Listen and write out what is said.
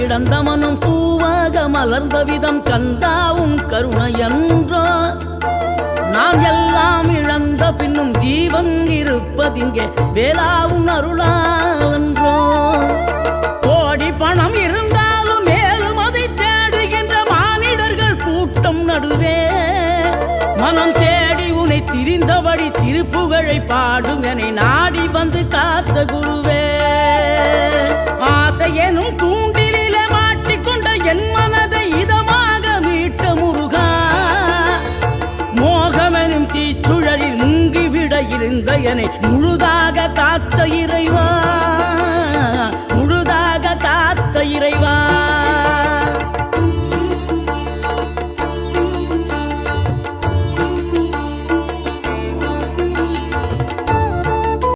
இழந்த மனம் பூவாக மலர்ந்த விதம் கந்தாவும் கருணையன்றோ நாம் எல்லாம் இழந்த பின்னும் ஜீவன் இருப்பதிங்கே வேளாவும் அருளாவன்றோ கோடி பணம் இருந்தாலும் மேலும் அதை தேடுகின்ற மானிடர்கள் கூட்டம் நடுவே மனம் தேடி உன்னை திரிந்தபடி திருப்புகழை பாடும் என்னை நாடி வந்து காத்த குருவே ஆசை எனும் தூண்டிலே மாட்டிக்கொண்ட என் மனதை இதமாக மீட்ட முருகா மோகமெனும் தீச்சுழலில் முங்கிவிட இருந்த என்னை முழுதாக காத்த இறைவா